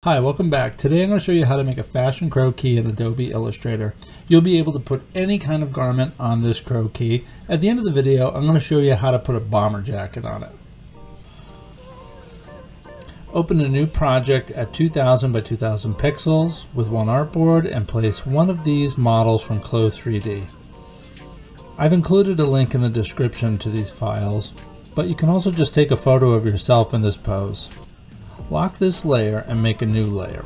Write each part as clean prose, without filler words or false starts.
Hi, welcome back. Today I'm going to show you how to make a fashion croquis in Adobe Illustrator. You'll be able to put any kind of garment on this croquis. At the end of the video, I'm going to show you how to put a bomber jacket on it. Open a new project at 2000 by 2000 pixels with one artboard and place one of these models from Clo 3D. I've included a link in the description to these files, but you can also just take a photo of yourself in this pose. Lock this layer and make a new layer.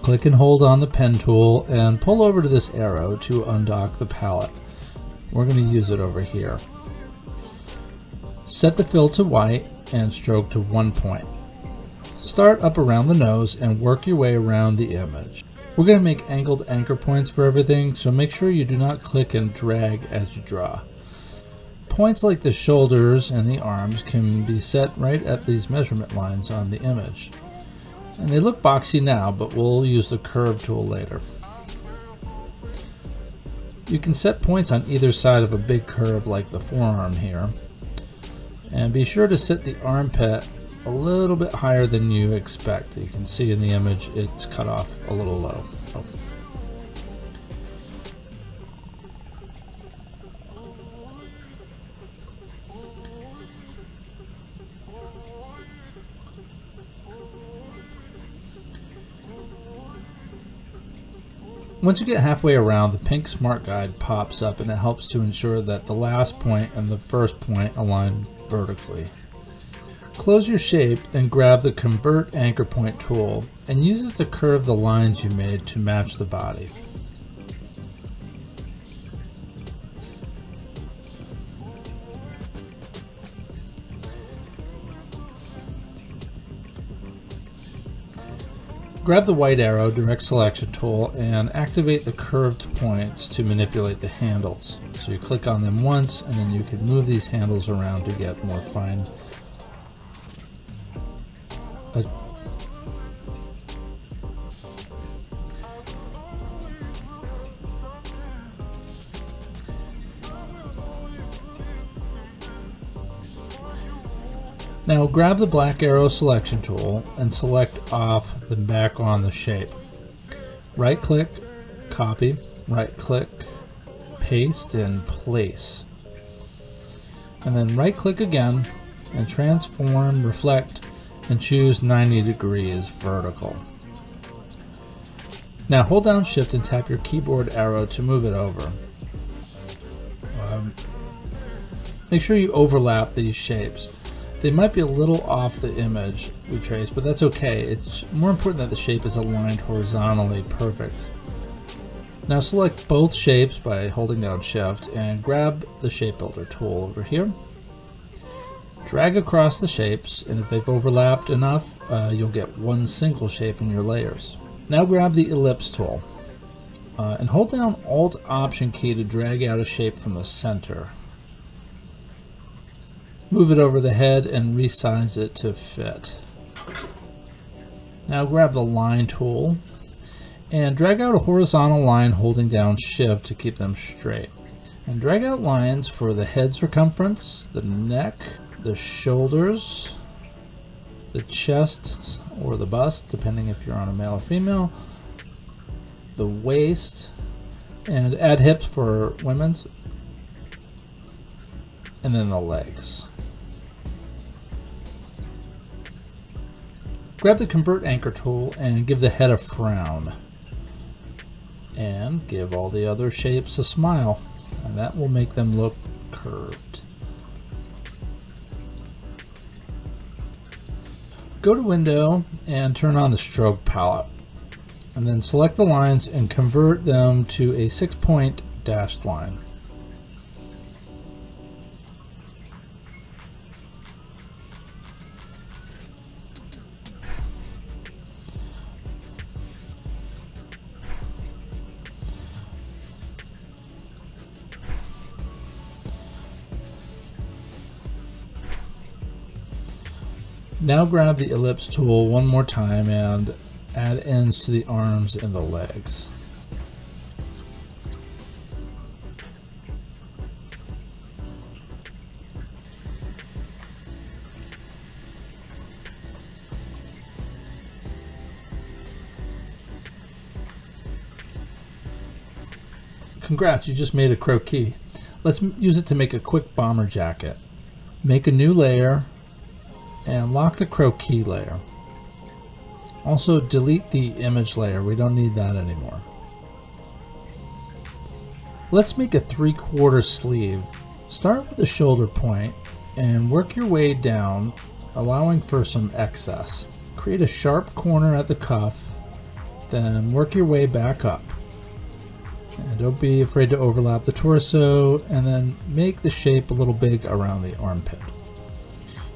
Click and hold on the pen tool and pull over to this arrow to undock the palette. We're going to use it over here. Set the fill to white and stroke to 1 point. Start up around the nose and work your way around the image. We're going to make angled anchor points for everything, so make sure you do not click and drag as you draw. Points like the shoulders and the arms can be set right at these measurement lines on the image. And they look boxy now, but we'll use the curve tool later. You can set points on either side of a big curve like the forearm here. And be sure to set the armpit a little bit higher than you expect. You can see in the image it's cut off a little low. Once you get halfway around, the pink Smart Guide pops up and it helps to ensure that the last point and the first point align vertically. Close your shape, then grab the Convert Anchor Point tool and use it to curve the lines you made to match the body. Grab the white arrow direct selection tool and activate the curved points to manipulate the handles. So you click on them once and then you can move these handles around to get more fine. Now grab the black arrow selection tool and select off then back on the shape. Right click, copy, right click, paste and place. And then right click again and transform, reflect and choose 90 degrees vertical. Now hold down shift and tap your keyboard arrow to move it over. Make sure you overlap these shapes. They might be a little off the image we traced, but that's okay. It's more important that the shape is aligned horizontally perfect. Now select both shapes by holding down shift and grab the shape builder tool over here. Drag across the shapes, and if they've overlapped enough, you'll get one single shape in your layers. Now grab the ellipse tool and hold down Alt Option key to drag out a shape from the center. Move it over the head and resize it to fit. Now grab the line tool and drag out a horizontal line holding down shift to keep them straight. And drag out lines for the head circumference, the neck, the shoulders, the chest or the bust, depending if you're on a male or female, the waist, and add hips for women's, and then the legs. Grab the Convert Anchor tool and give the head a frown. And give all the other shapes a smile. And that will make them look curved. Go to Window and turn on the Stroke palette. And then select the lines and convert them to a 6-point dashed line. Now grab the ellipse tool one more time and add ends to the arms and the legs. Congrats, you just made a croquis. Let's use it to make a quick bomber jacket. Make a new layer and lock the croquis layer. Also delete the image layer, we don't need that anymore. Let's make a 3/4 sleeve. Start with the shoulder point and work your way down, allowing for some excess. Create a sharp corner at the cuff, then work your way back up. And don't be afraid to overlap the torso, and then make the shape a little big around the armpit.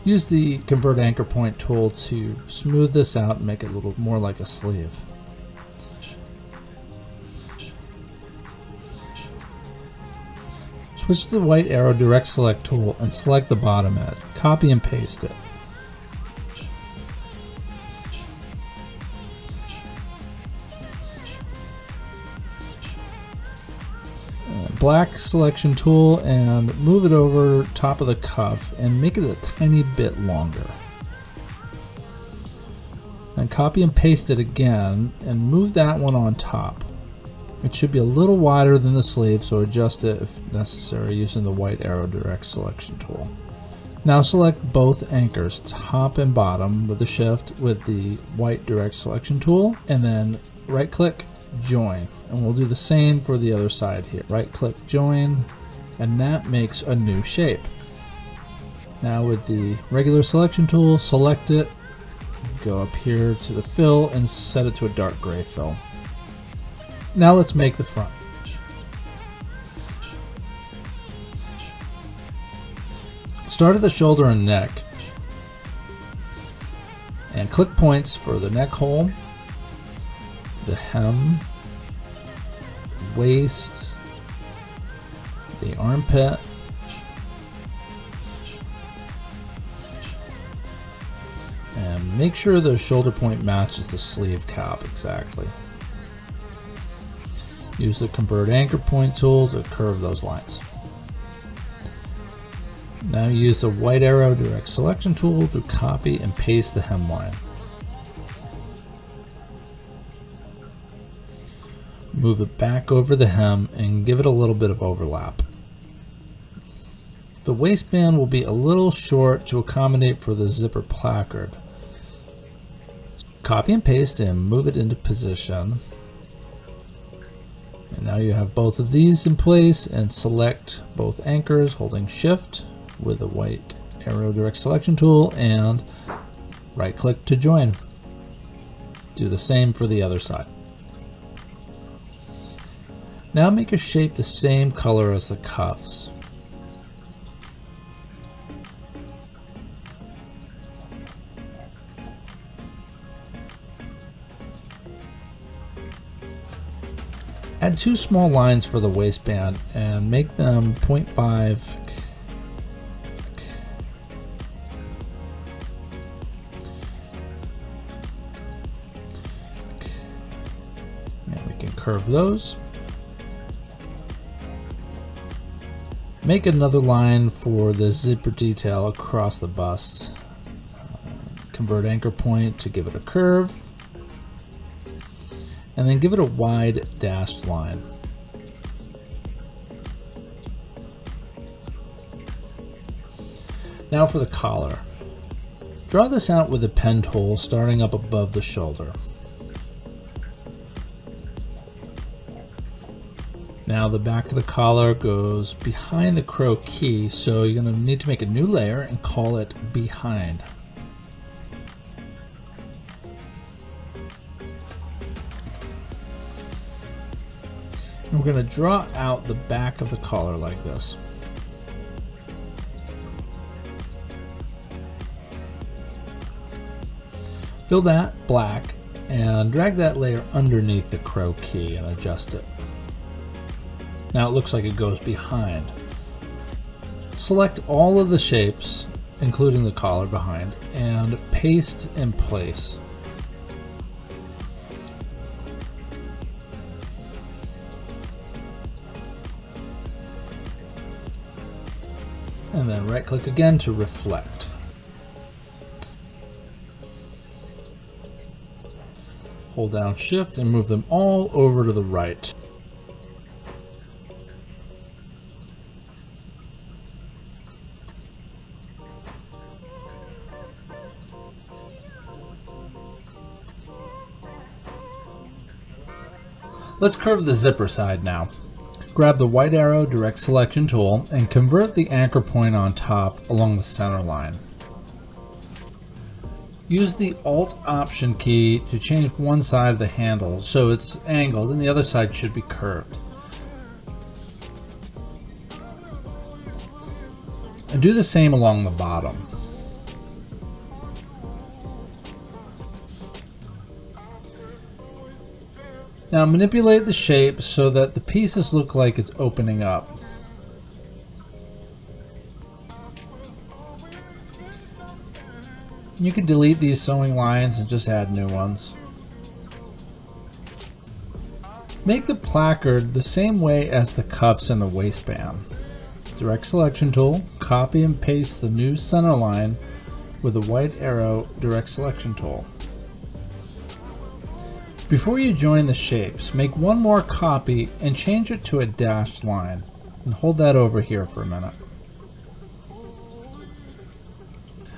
Use the Convert Anchor Point tool to smooth this out and make it a little more like a sleeve. Switch to the white arrow direct select tool and select the bottom edge. Copy and paste it. Black selection tool and move it over top of the cuff and make it a tiny bit longer. Then copy and paste it again and move that one on top. It should be a little wider than the sleeve, so adjust it if necessary using the white arrow direct selection tool. Now select both anchors, top and bottom, with the shift with the white direct selection tool, and then right click, join. And we'll do the same for the other side here. Right click, join, and that makes a new shape. Now with the regular selection tool, select it, go up here to the fill and set it to a dark gray fill. Now let's make the front. Start at the shoulder and neck and click points for the neck hole, the hem, the waist, the armpit, and make sure the shoulder point matches the sleeve cap exactly. Use the Convert Anchor Point tool to curve those lines. Now use the white arrow direct selection tool to copy and paste the hemline. Move it back over the hem and give it a little bit of overlap. The waistband will be a little short to accommodate for the zipper placard. Copy and paste and move it into position. And now you have both of these in place, and select both anchors holding shift with the white arrow direct selection tool and right click to join. Do the same for the other side. Now make a shape the same color as the cuffs. Add 2 small lines for the waistband and make them 0.5 and we can curve those. Make another line for the zipper detail across the bust. Convert anchor point to give it a curve, and then give it a wide dashed line. Now for the collar. Draw this out with a pen tool starting up above the shoulder. Now the back of the collar goes behind the croquis, so you're going to need to make a new layer and call it behind. And we're going to draw out the back of the collar like this. Fill that black and drag that layer underneath the croquis and adjust it. Now it looks like it goes behind. Select all of the shapes, including the collar behind, and paste in place. And then right click again to reflect. Hold down shift and move them all over to the right. Let's curve the zipper side now. Grab the white arrow direct selection tool and convert the anchor point on top along the center line. Use the Alt Option key to change one side of the handle so it's angled and the other side should be curved. And do the same along the bottom. Now manipulate the shape so that the pieces look like it's opening up. You can delete these sewing lines and just add new ones. Make the placard the same way as the cuffs and the waistband. Direct selection tool, copy and paste the new center line with the white arrow direct selection tool. Before you join the shapes, make one more copy and change it to a dashed line, and hold that over here for a minute.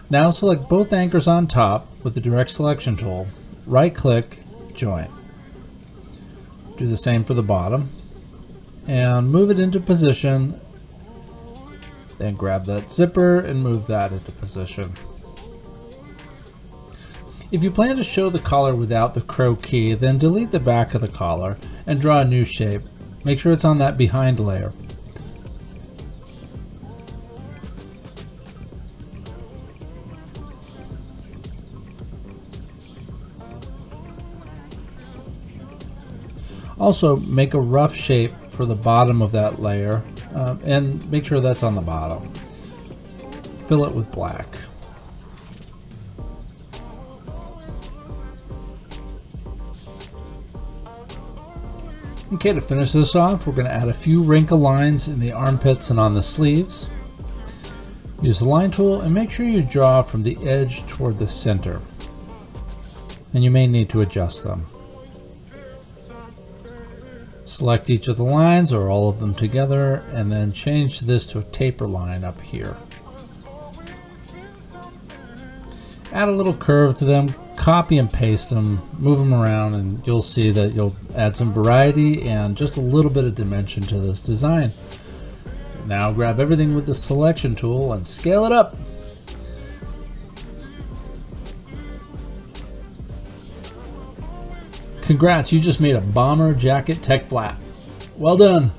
Now select both anchors on top with the direct selection tool, right click, join. Do the same for the bottom, and move it into position, then grab that zipper and move that into position. If you plan to show the collar without the croquis, then delete the back of the collar and draw a new shape. Make sure it's on that behind layer. Also, make a rough shape for the bottom of that layer and make sure that's on the bottom. Fill it with black. Okay, to finish this off, we're going to add a few wrinkle lines in the armpits and on the sleeves. Use the line tool and make sure you draw from the edge toward the center. And you may need to adjust them. Select each of the lines or all of them together and then change this to a taper line up here. Add a little curve to them, copy and paste them, move them around, and you'll see that you'll add some variety and just a little bit of dimension to this design. Now grab everything with the selection tool and scale it up. Congrats, you just made a bomber jacket tech flat. Well done.